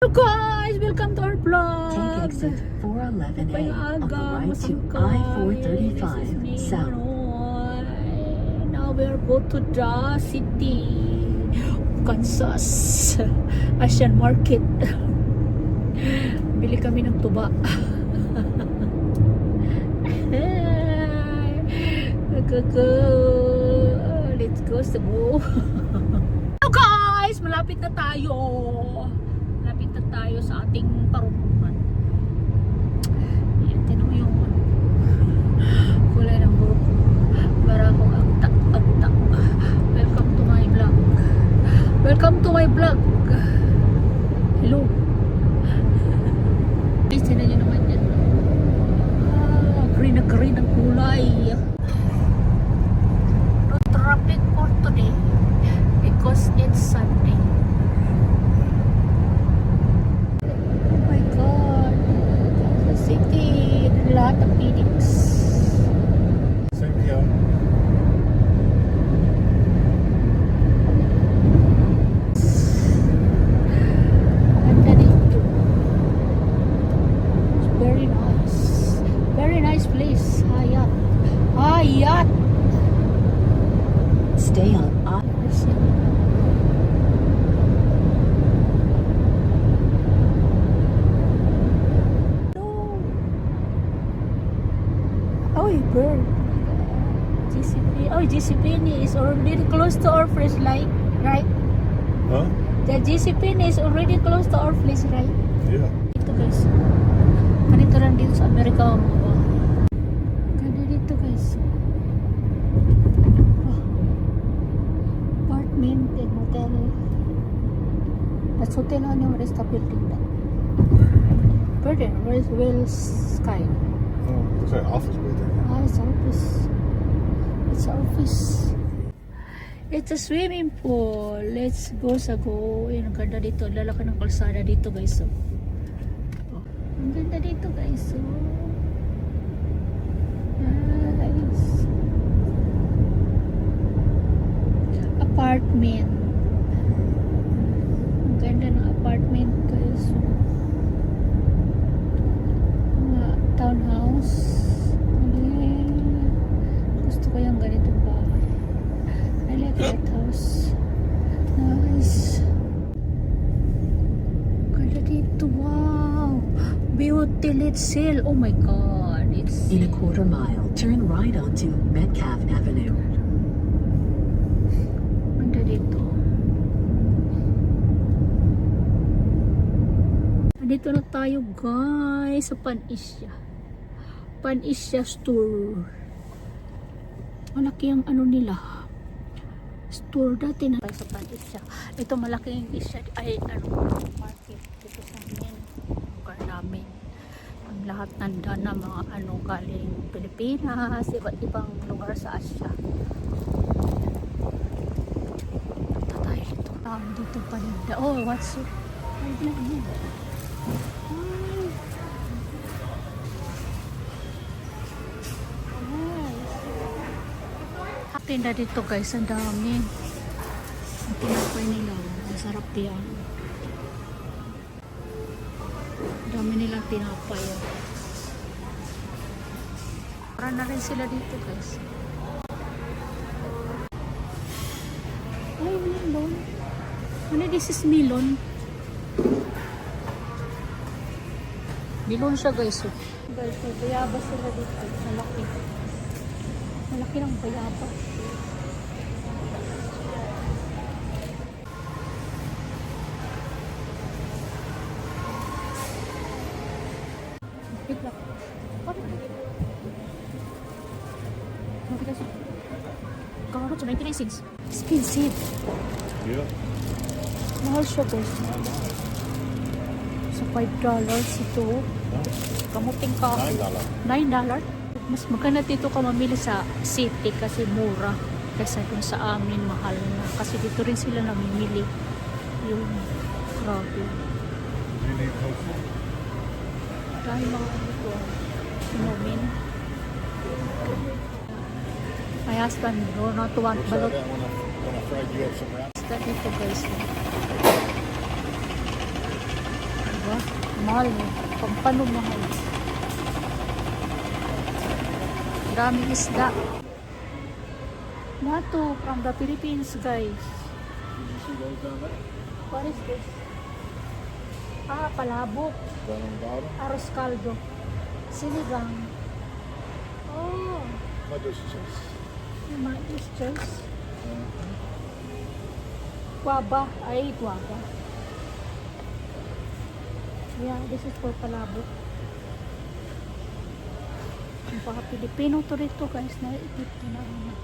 Hello guys! Welcome to our vlog! Take exit 411A on the Aga, right to masangkay. This is I-435 me, south. Manoy. Now we are go to the city of Kansas Asian Market. Bili kami ng tuba. Let's go Cebu. Hello guys! Malapit na tayo. Malapit na tayo sa ating parunungan. Ayan, tinan mo yung kulay ng buhok ko. Para akong agta. Welcome to my vlog. Welcome to my vlog. Hello. Guys, tinan nyo naman yan. Green na green ang kulay. No traffic for today because it's Sunday. City, lahat ng Phoenix. Same here. Ganda dito. It's very nice. Very nice place. Hayat. Hayat! Stay on I. Oh, bird. GCP. Oh, GCP is already close to our place, right? Huh? The GCP is already close to our place, right? Yeah. Ito guys. Ganito lang dito sa Amerika. Ganda dito guys. Oh. Apartment and hotel. That's hotel on yung rest of building that. Burden, where's Wells Sky? Oh, looks like office building. Ah, it's office. It's office. It's a swimming pool. Let's go sa go. Ang ganda dito. Ang lalaki ng kalsada dito guys. So. Oh. Ang ganda dito guys. So. Nice. Apartment. Ang ganda ng apartment guys. So. Mga townhouse. Gusto ko yung ganitong bahay. I like that house. Nice. Ganda dito. Wow. Beauty, let's sell. Oh my God. It's In a quarter mile, turn right onto Metcalf Avenue. ganda dito. Dito na tayo guys sa Pan-Asia. Pan-Asia store. Malaki ang ano nila. Store dati na tayo sa Pan-Asia. Ito malaking Asia ay ano market dito sa amin. Lugar namin. Ang lahat ng dana mga ano galing Pilipinas, iba't ibang lugar sa Asia. Punta tayo dito. Dito paninda. Oh, what's up? Ay, lang yun. Tinda dito guys, ang dami. Ang tinapay nila, ang sarap yan. Ang dami nilang tinapay. Para na rin sila dito guys. Ay, melon. Ano, this is melon. Melon siya guys. Guys, may bayabas sila dito. Malaki. Malaki ng bayabas. Bigla. Mabigas. Karo to 99 cents. Expensive. Yeah. Mahal siya guys. So $5 ito. Kamuting ka. $9. Mas maganda dito ka mamili sa city kasi mura kaysa dun sa amin mahal na. Kasi dito rin sila namimili. Yung grabe. You need help? Dahil mga ano ko, inumin. My husband, no, not to want balot. When I fried you up some wraps. Dito guys. Diba? Mahal eh. Pampano mahal. Daming isda. Nato from the Philippines, guys. What is this? Palabok. Arroz caldo. Sinigang. Oh, my sisters. Guava. Ay, guava. Yeah, this is for palabok. Ang mga Pilipino to rito, guys. Naikot na naman.